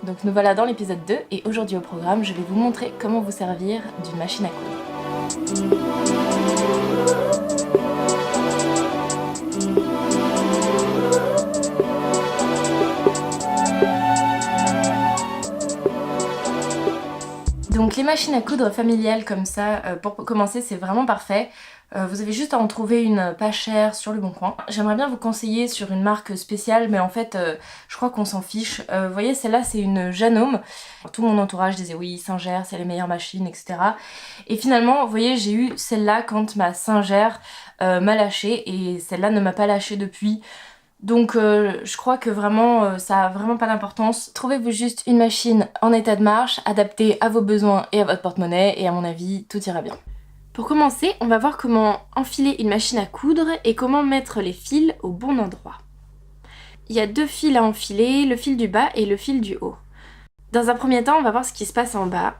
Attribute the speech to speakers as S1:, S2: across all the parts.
S1: Donc nous voilà dans l'épisode 2 et aujourd'hui au programme, je vais vous montrer comment vous servir d'une machine à coudre. Donc les machines à coudre familiales comme ça, pour commencer, c'est vraiment parfait. Vous avez juste à en trouver une pas chère sur le bon coin. J'aimerais bien vous conseiller sur une marque spéciale, mais en fait, je crois qu'on s'en fiche. Vous voyez, celle-là, c'est une Janome. Tout mon entourage disait oui, Singer, c'est les meilleures machines, etc. Et finalement, vous voyez, j'ai eu celle-là quand ma Singer m'a lâché, et celle-là ne m'a pas lâché depuis. Donc je crois que vraiment ça a vraiment pas d'importance. Trouvez-vous juste une machine en état de marche, adaptée à vos besoins et à votre porte-monnaie, et à mon avis tout ira bien. Pour commencer, on va voir comment enfiler une machine à coudre et comment mettre les fils au bon endroit. Il y a deux fils à enfiler, le fil du bas et le fil du haut. Dans un premier temps, on va voir ce qui se passe en bas.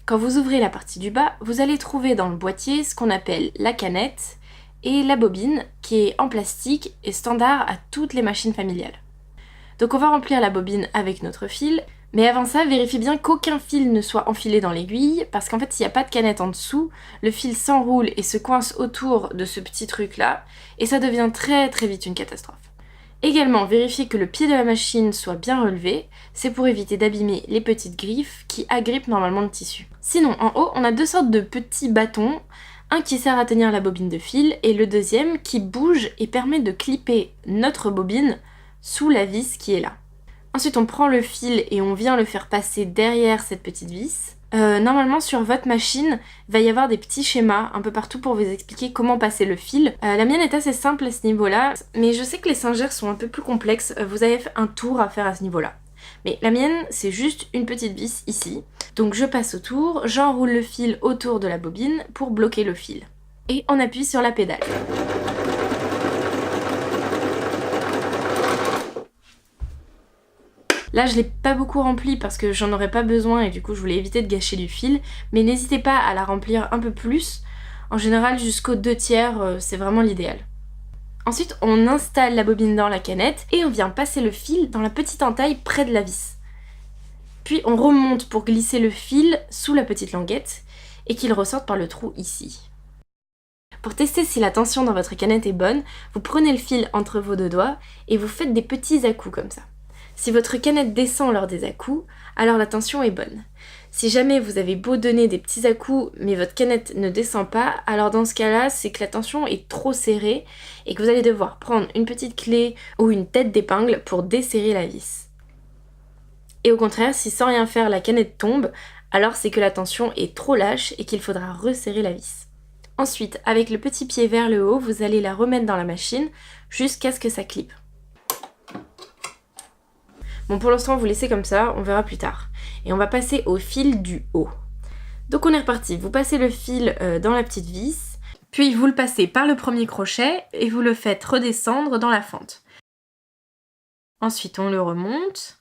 S1: Quand vous ouvrez la partie du bas, vous allez trouver dans le boîtier ce qu'on appelle la canette et la bobine qui est en plastique et standard à toutes les machines familiales. Donc on va remplir la bobine avec notre fil, mais avant ça, vérifiez bien qu'aucun fil ne soit enfilé dans l'aiguille, parce qu'en fait s'il n'y a pas de canette en dessous, le fil s'enroule et se coince autour de ce petit truc là, et ça devient très vite une catastrophe. Également, vérifiez que le pied de la machine soit bien relevé, c'est pour éviter d'abîmer les petites griffes qui agrippent normalement le tissu. Sinon, en haut, on a deux sortes de petits bâtons, un qui sert à tenir la bobine de fil et le deuxième qui bouge et permet de clipper notre bobine sous la vis qui est là. Ensuite, on prend le fil et on vient le faire passer derrière cette petite vis. Normalement, sur votre machine, il va y avoir des petits schémas un peu partout pour vous expliquer comment passer le fil. La mienne est assez simple à ce niveau-là, mais je sais que les Singer sont un peu plus complexes. Vous avez un tour à faire à ce niveau-là. Mais la mienne, c'est juste une petite vis ici. Donc je passe autour, j'enroule le fil autour de la bobine pour bloquer le fil. Et on appuie sur la pédale. Là, je l'ai pas beaucoup rempli parce que j'en aurais pas besoin et du coup, je voulais éviter de gâcher du fil. Mais n'hésitez pas à la remplir un peu plus. En général, jusqu'aux 2/3, c'est vraiment l'idéal. Ensuite, on installe la bobine dans la canette et on vient passer le fil dans la petite entaille près de la vis. Puis on remonte pour glisser le fil sous la petite languette et qu'il ressorte par le trou ici. Pour tester si la tension dans votre canette est bonne, vous prenez le fil entre vos deux doigts et vous faites des petits à-coups comme ça. Si votre canette descend lors des à-coups, alors la tension est bonne. Si jamais vous avez beau donner des petits à-coups mais votre canette ne descend pas, alors dans ce cas-là, c'est que la tension est trop serrée et que vous allez devoir prendre une petite clé ou une tête d'épingle pour desserrer la vis. Et au contraire, si sans rien faire la canette tombe, alors c'est que la tension est trop lâche et qu'il faudra resserrer la vis. Ensuite, avec le petit pied vers le haut, vous allez la remettre dans la machine jusqu'à ce que ça clippe. Bon, pour l'instant, vous laissez comme ça, on verra plus tard. Et on va passer au fil du haut. Donc on est reparti, vous passez le fil dans la petite vis, puis vous le passez par le premier crochet et vous le faites redescendre dans la fente. Ensuite, on le remonte.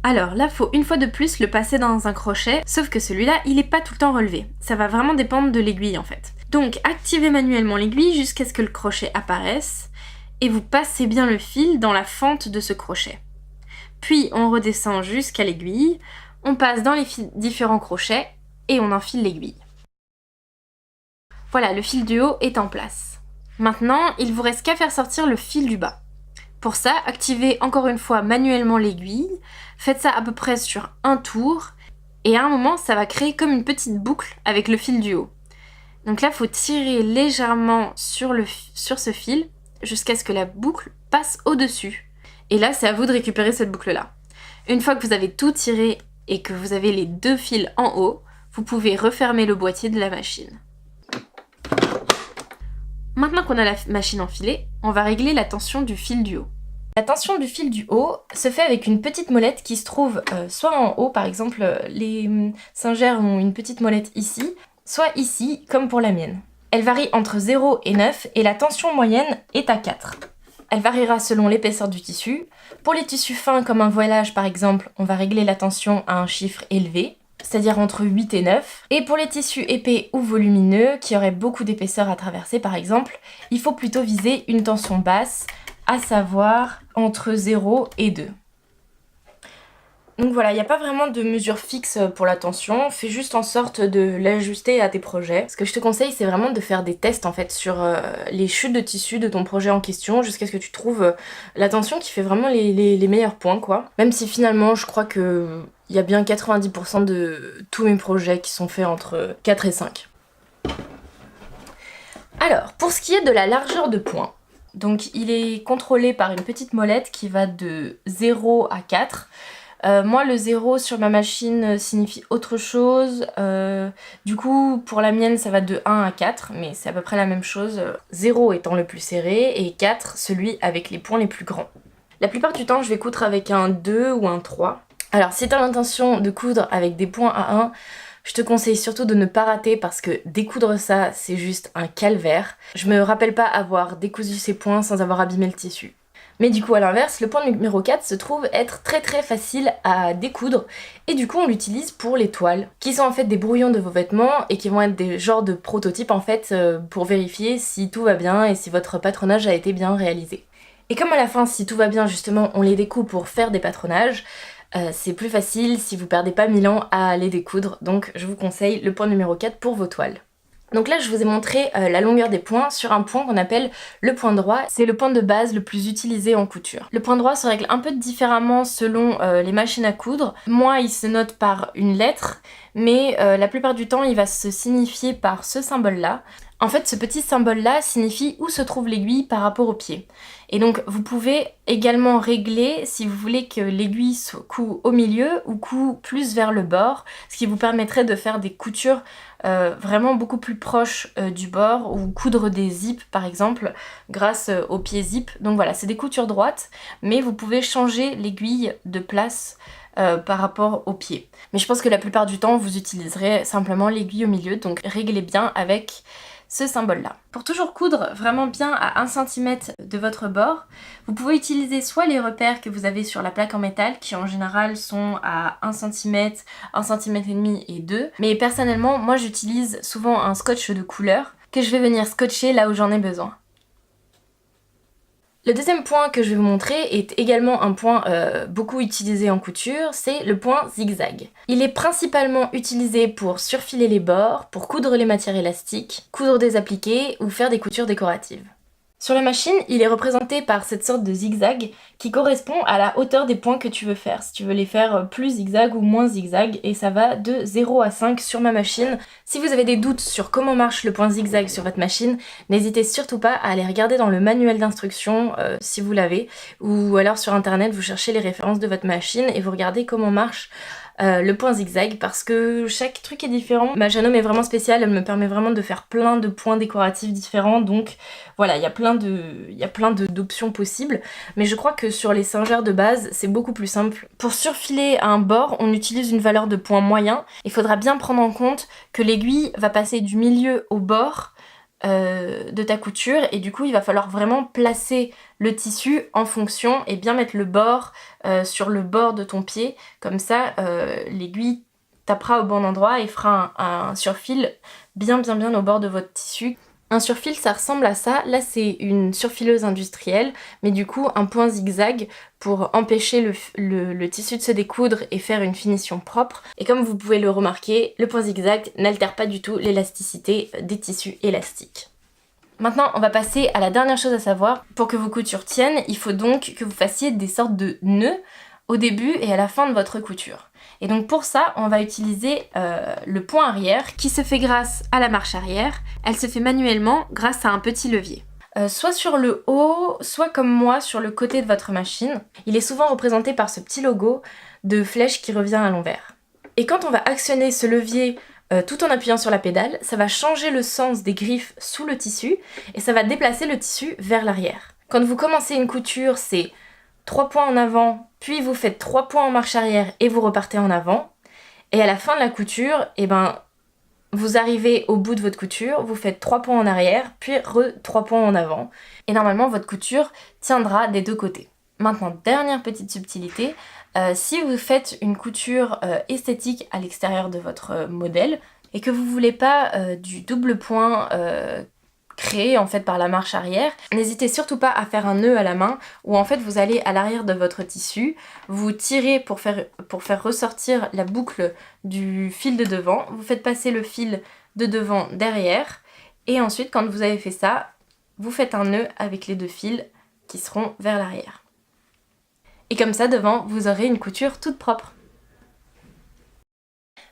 S1: Alors là, faut une fois de plus le passer dans un crochet, sauf que celui-là, il n'est pas tout le temps relevé. Ça va vraiment dépendre de l'aiguille en fait. Donc activez manuellement l'aiguille jusqu'à ce que le crochet apparaisse et vous passez bien le fil dans la fente de ce crochet. Puis on redescend jusqu'à l'aiguille, on passe dans les différents crochets et on enfile l'aiguille. Voilà, le fil du haut est en place. Maintenant, il vous reste qu'à faire sortir le fil du bas. Pour ça, activez encore une fois manuellement l'aiguille, faites ça à peu près sur un tour, et à un moment, ça va créer comme une petite boucle avec le fil du haut. Donc là, il faut tirer légèrement sur ce fil, jusqu'à ce que la boucle passe au-dessus. Et là, c'est à vous de récupérer cette boucle-là. Une fois que vous avez tout tiré et que vous avez les deux fils en haut, vous pouvez refermer le boîtier de la machine. Maintenant qu'on a la machine enfilée, on va régler la tension du fil du haut. La tension du fil du haut se fait avec une petite molette qui se trouve soit en haut, par exemple les Singer ont une petite molette ici, soit ici, comme pour la mienne. Elle varie entre 0 et 9 et la tension moyenne est à 4. Elle variera selon l'épaisseur du tissu. Pour les tissus fins comme un voilage par exemple, on va régler la tension à un chiffre élevé, c'est-à-dire entre 8 et 9. Et pour les tissus épais ou volumineux, qui auraient beaucoup d'épaisseur à traverser par exemple, il faut plutôt viser une tension basse, à savoir entre 0 et 2. Donc voilà, il n'y a pas vraiment de mesure fixe pour la tension, fais juste en sorte de l'ajuster à tes projets. Ce que je te conseille, c'est vraiment de faire des tests en fait sur les chutes de tissu de ton projet en question jusqu'à ce que tu trouves la tension qui fait vraiment les meilleurs points quoi. Même si finalement je crois que il y a bien 90% de tous mes projets qui sont faits entre 4 et 5. Alors, pour ce qui est de la largeur de point, donc il est contrôlé par une petite molette qui va de 0 à 4. Moi le 0 sur ma machine signifie autre chose, du coup pour la mienne ça va de 1 à 4 mais c'est à peu près la même chose, 0 étant le plus serré et 4 celui avec les points les plus grands. La plupart du temps je vais coudre avec un 2 ou un 3. Alors si tu as l'intention de coudre avec des points à 1, je te conseille surtout de ne pas rater parce que découdre ça c'est juste un calvaire. Je me rappelle pas avoir décousu ces points sans avoir abîmé le tissu. Mais du coup à l'inverse, le point numéro 4 se trouve être très facile à découdre et du coup on l'utilise pour les toiles qui sont en fait des brouillons de vos vêtements et qui vont être des genres de prototypes en fait pour vérifier si tout va bien et si votre patronage a été bien réalisé. Et comme à la fin si tout va bien justement on les découpe pour faire des patronages, c'est plus facile si vous perdez pas 1000 ans à les découdre, donc je vous conseille le point numéro 4 pour vos toiles. Donc là je vous ai montré la longueur des points sur un point qu'on appelle le point droit, c'est le point de base le plus utilisé en couture. Le point droit se règle un peu différemment selon les machines à coudre. Moi il se note par une lettre, mais la plupart du temps il va se signifier par ce symbole là. En fait ce petit symbole là signifie où se trouve l'aiguille par rapport au pied. Et donc vous pouvez également régler si vous voulez que l'aiguille coud au milieu ou coud plus vers le bord, ce qui vous permettrait de faire des coutures vraiment beaucoup plus proches du bord ou coudre des zips par exemple grâce au pied zip. Donc voilà, c'est des coutures droites mais vous pouvez changer l'aiguille de place par rapport au pied. Mais je pense que la plupart du temps vous utiliserez simplement l'aiguille au milieu, donc réglez bien avec ce symbole là. Pour toujours coudre vraiment bien à 1 cm de votre bord, vous pouvez utiliser soit les repères que vous avez sur la plaque en métal qui en général sont à 1 cm, 1 cm et demi et 2, mais personnellement moi j'utilise souvent un scotch de couleur que je vais venir scotcher là où j'en ai besoin. Le deuxième point que je vais vous montrer est également un point beaucoup utilisé en couture, c'est le point zigzag. Il est principalement utilisé pour surfiler les bords, pour coudre les matières élastiques, coudre des appliqués ou faire des coutures décoratives. Sur la machine, il est représenté par cette sorte de zigzag qui correspond à la hauteur des points que tu veux faire. Si tu veux les faire plus zigzag ou moins zigzag, et ça va de 0 à 5 sur ma machine. Si vous avez des doutes sur comment marche le point zigzag sur votre machine, n'hésitez surtout pas à aller regarder dans le manuel d'instruction si vous l'avez, ou alors sur internet vous cherchez les références de votre machine et vous regardez comment marche le point zigzag parce que chaque truc est différent. Ma Janome est vraiment spéciale, elle me permet vraiment de faire plein de points décoratifs différents, donc voilà, il y a plein d'options possibles, mais je crois que sur les singères de base, c'est beaucoup plus simple. Pour surfiler un bord, on utilise une valeur de point moyen. Il faudra bien prendre en compte que l'aiguille va passer du milieu au bord de ta couture et du coup il va falloir vraiment placer le tissu en fonction et bien mettre le bord sur le bord de ton pied, comme ça l'aiguille tapera au bon endroit et fera un surfil bien au bord de votre tissu. Un surfil ça ressemble à ça, là c'est une surfileuse industrielle, mais du coup un point zigzag pour empêcher le tissu de se découdre et faire une finition propre. Et comme vous pouvez le remarquer, le point zigzag n'altère pas du tout l'élasticité des tissus élastiques. Maintenant on va passer à la dernière chose à savoir. Pour que vos coutures tiennent, il faut donc que vous fassiez des sortes de nœuds au début et à la fin de votre couture. Et donc pour ça, on va utiliser le point arrière qui se fait grâce à la marche arrière. Elle se fait manuellement grâce à un petit levier. Soit sur le haut, soit comme moi sur le côté de votre machine. Il est souvent représenté par ce petit logo de flèche qui revient à l'envers. Et quand on va actionner ce levier tout en appuyant sur la pédale, ça va changer le sens des griffes sous le tissu et ça va déplacer le tissu vers l'arrière. Quand vous commencez une couture, c'est 3 points en avant, puis vous faites 3 points en marche arrière et vous repartez en avant. Et à la fin de la couture, vous arrivez au bout de votre couture, vous faites 3 points en arrière, puis 3 points en avant. Et normalement, votre couture tiendra des deux côtés. Maintenant, dernière petite subtilité, si vous faites une couture esthétique à l'extérieur de votre modèle et que vous voulez pas du double point créé en fait par la marche arrière. N'hésitez surtout pas à faire un nœud à la main où en fait vous allez à l'arrière de votre tissu, vous tirez pour faire ressortir la boucle du fil de devant, vous faites passer le fil de devant derrière et ensuite quand vous avez fait ça, vous faites un nœud avec les 2 fils qui seront vers l'arrière. Et comme ça devant vous aurez une couture toute propre.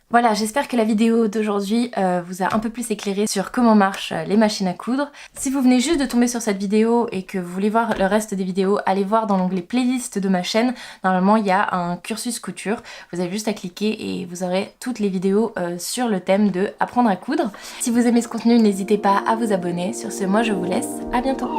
S1: Voilà, j'espère que la vidéo d'aujourd'hui vous a un peu plus éclairé sur comment marchent les machines à coudre. Si vous venez juste de tomber sur cette vidéo et que vous voulez voir le reste des vidéos, allez voir dans l'onglet playlist de ma chaîne. Normalement, il y a un cursus couture. Vous avez juste à cliquer et vous aurez toutes les vidéos sur le thème de apprendre à coudre. Si vous aimez ce contenu, n'hésitez pas à vous abonner. Sur ce, moi je vous laisse. À bientôt.